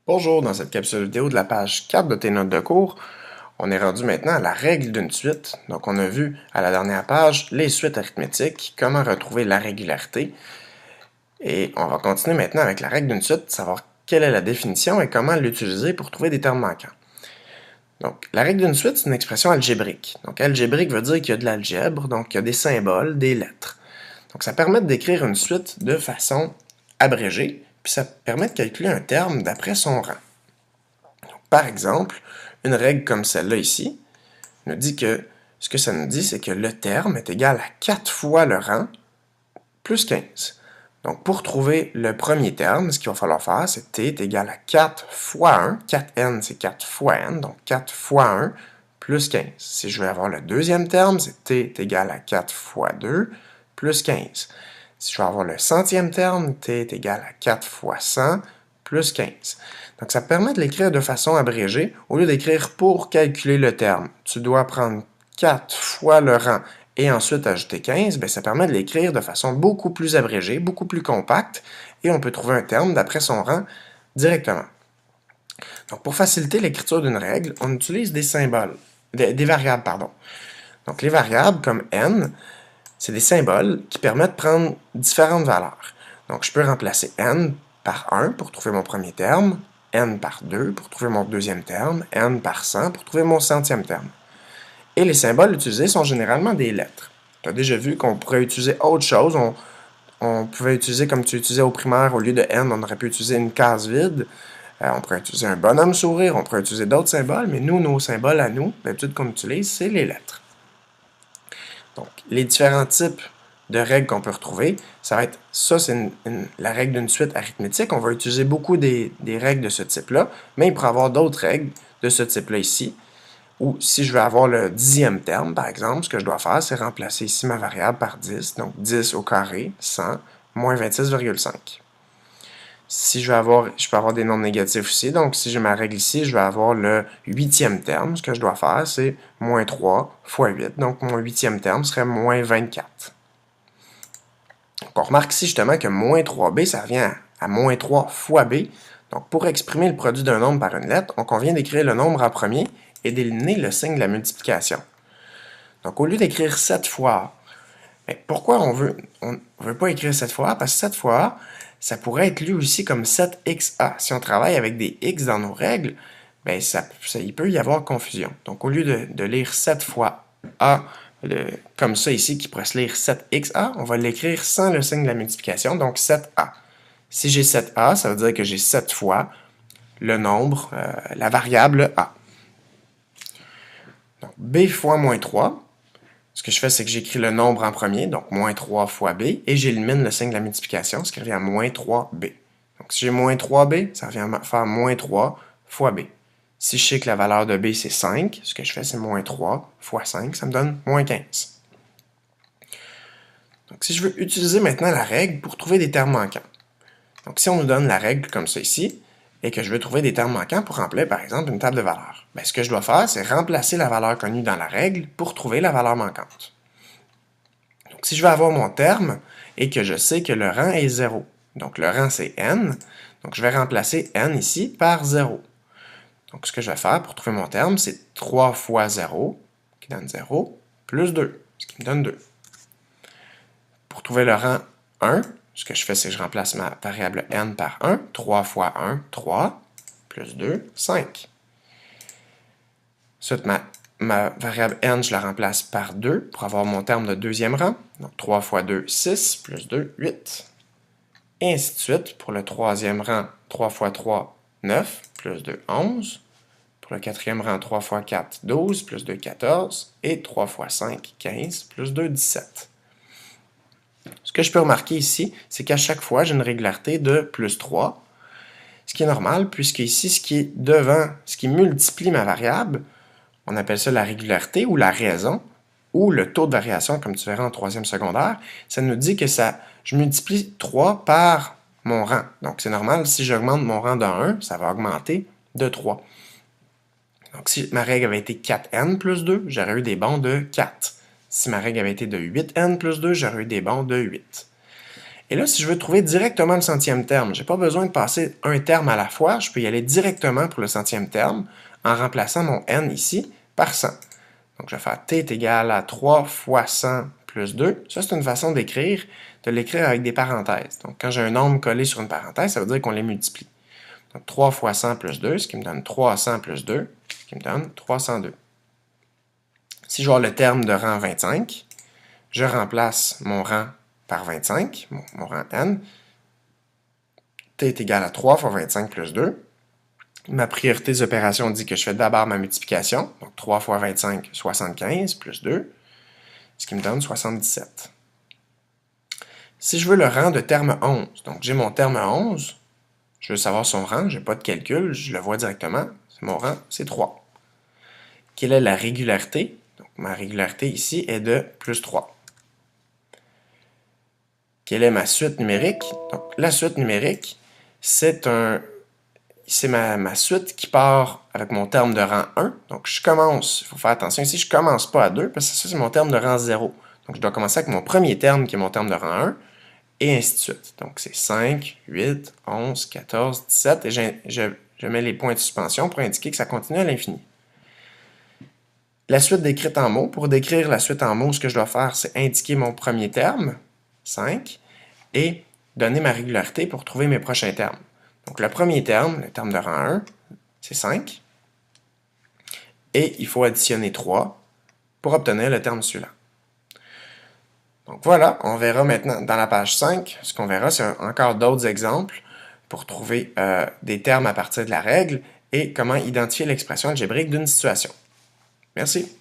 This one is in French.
Bonjour, dans cette capsule vidéo de la page 4 de tes notes de cours, on est rendu maintenant à la règle d'une suite. Donc on a vu à la dernière page les suites arithmétiques, comment retrouver la régularité. Et on va continuer maintenant avec la règle d'une suite, savoir quelle est la définition et comment l'utiliser pour trouver des termes manquants. Donc la règle d'une suite, c'est une expression algébrique. Donc algébrique veut dire qu'il y a de l'algèbre, donc il y a des symboles, des lettres. Donc ça permet d'écrire une suite de façon abrégée, puis ça permet de calculer un terme d'après son rang. Par exemple, une règle comme celle-là ici nous dit que ce que ça nous dit, c'est que le terme est égal à 4 fois le rang plus 15. Donc, pour trouver le premier terme, ce qu'il va falloir faire, c'est que t est égal à 4 fois 1. 4n, c'est 4 fois n, donc 4 fois 1 plus 15. Si je veux avoir le deuxième terme, c'est t est égal à 4 fois 2 plus 15. Si je veux avoir le centième terme, t est égal à 4 fois 100 plus 15. Donc, ça permet de l'écrire de façon abrégée. Au lieu d'écrire pour calculer le terme, tu dois prendre 4 fois le rang et ensuite ajouter 15, bien, ça permet de l'écrire de façon beaucoup plus abrégée, beaucoup plus compacte, et on peut trouver un terme d'après son rang directement. Donc, pour faciliter l'écriture d'une règle, on utilise des symboles, des variables, pardon. Donc, les variables, comme n, c'est des symboles qui permettent de prendre différentes valeurs. Donc, je peux remplacer n par 1 pour trouver mon premier terme, n par 2 pour trouver mon deuxième terme, n par 100 pour trouver mon centième terme. Et les symboles utilisés sont généralement des lettres. Tu as déjà vu qu'on pourrait utiliser autre chose. On pouvait utiliser, comme tu utilisais au primaire, au lieu de n, on aurait pu utiliser une case vide. On pourrait utiliser un bonhomme sourire, on pourrait utiliser d'autres symboles, mais nous, nos symboles à nous, d'habitude qu'on utilise, c'est les lettres. Donc, les différents types de règles qu'on peut retrouver, ça va être, ça c'est la règle d'une suite arithmétique. On va utiliser beaucoup des règles de ce type-là, mais il pourrait y avoir d'autres règles de ce type-là ici. Ou si je veux avoir le dixième terme, par exemple, ce que je dois faire, c'est remplacer ici ma variable par 10. Donc 10 au carré, 100, moins 26,5. Si je peux avoir des nombres négatifs aussi. Donc si j'ai ma règle ici, je vais avoir le huitième terme. Ce que je dois faire, c'est moins 3 fois 8. Donc mon huitième terme serait moins 24. Donc on remarque ici justement que moins 3b, ça revient à moins 3 fois b. Donc pour exprimer le produit d'un nombre par une lettre, on convient d'écrire le nombre en premier et d'éliminer le signe de la multiplication. Donc, au lieu d'écrire 7 fois A, pourquoi on veut pas écrire 7 fois A? Parce que 7 fois A, ça pourrait être lu aussi comme 7xa. Si on travaille avec des x dans nos règles, bien, il peut y avoir confusion. Donc, au lieu de lire 7 fois A comme ça ici, qui pourrait se lire 7xa, on va l'écrire sans le signe de la multiplication, donc 7a. Si j'ai 7a, ça veut dire que j'ai 7 fois le nombre, la variable a. Donc, b fois moins 3, ce que je fais, c'est que j'écris le nombre en premier, donc moins 3 fois b, et j'élimine le signe de la multiplication, ce qui revient à moins 3b. Donc, si j'ai moins 3b, ça revient à faire moins 3 fois b. Si je sais que la valeur de b, c'est 5, ce que je fais, c'est moins 3 fois 5, ça me donne moins 15. Donc, si je veux utiliser maintenant la règle pour trouver des termes manquants. Donc, si on nous donne la règle comme ça ici, et que je veux trouver des termes manquants pour remplir, par exemple, une table de valeurs. Bien, ce que je dois faire, c'est remplacer la valeur connue dans la règle pour trouver la valeur manquante. Donc, si je veux avoir mon terme et que je sais que le rang est 0, donc le rang c'est n, donc je vais remplacer n ici par 0. Donc, ce que je vais faire pour trouver mon terme, c'est 3 fois 0, qui donne 0, plus 2, ce qui me donne 2. Pour trouver le rang 1, ce que je fais, c'est que je remplace ma variable n par 1. 3 fois 1, 3, plus 2, 5. Ensuite, ma variable n, je la remplace par 2 pour avoir mon terme de deuxième rang. Donc 3 fois 2, 6, plus 2, 8. Et ainsi de suite. Pour le troisième rang, 3 fois 3, 9, plus 2, 11. Pour le quatrième rang, 3 fois 4, 12, plus 2, 14. Et 3 fois 5, 15, plus 2, 17. Ce que je peux remarquer ici, c'est qu'à chaque fois, j'ai une régularité de plus 3, ce qui est normal, puisque ici, ce qui est devant, ce qui multiplie ma variable, on appelle ça la régularité ou la raison, ou le taux de variation, comme tu verras en troisième secondaire, ça nous dit que je multiplie 3 par mon rang. Donc, c'est normal, si j'augmente mon rang de 1, ça va augmenter de 3. Donc, si ma règle avait été 4n plus 2, j'aurais eu des bons de 4. Si ma règle avait été de 8n plus 2, j'aurais eu des bons de 8. Et là, si je veux trouver directement le centième terme, je n'ai pas besoin de passer un terme à la fois, je peux y aller directement pour le centième terme en remplaçant mon n ici par 100. Donc, je vais faire t est égal à 3 fois 100 plus 2. Ça, c'est une façon d'écrire, de l'écrire avec des parenthèses. Donc, quand j'ai un nombre collé sur une parenthèse, ça veut dire qu'on les multiplie. Donc, 3 fois 100 plus 2, ce qui me donne 300 plus 2, ce qui me donne 302. Si je vois le terme de rang 25, je remplace mon rang par 25, mon rang n. T est égal à 3 fois 25 plus 2. Ma priorité des opérations dit que je fais d'abord ma multiplication. Donc 3 fois 25, 75 plus 2, ce qui me donne 77. Si je veux le rang de terme 11, donc j'ai mon terme 11, je veux savoir son rang, je n'ai pas de calcul, je le vois directement. Mon rang, c'est 3. Quelle est la régularité? Donc ma régularité ici est de plus 3. Quelle est ma suite numérique? Donc la suite numérique, c'est ma suite qui part avec mon terme de rang 1. Donc, je commence, il faut faire attention ici, je ne commence pas à 2 parce que ça, c'est mon terme de rang 0. Donc, je dois commencer avec mon premier terme qui est mon terme de rang 1 et ainsi de suite. Donc, c'est 5, 8, 11, 14, 17 et je mets les points de suspension pour indiquer que ça continue à l'infini. La suite décrite en mots. Pour décrire la suite en mots, ce que je dois faire, c'est indiquer mon premier terme, 5, et donner ma régularité pour trouver mes prochains termes. Donc, le premier terme, le terme de rang 1, c'est 5. Et il faut additionner 3 pour obtenir le terme suivant. Donc voilà, on verra maintenant dans la page 5, ce qu'on verra, c'est encore d'autres exemples pour trouver des termes à partir de la règle et comment identifier l'expression algébrique d'une situation. Merci.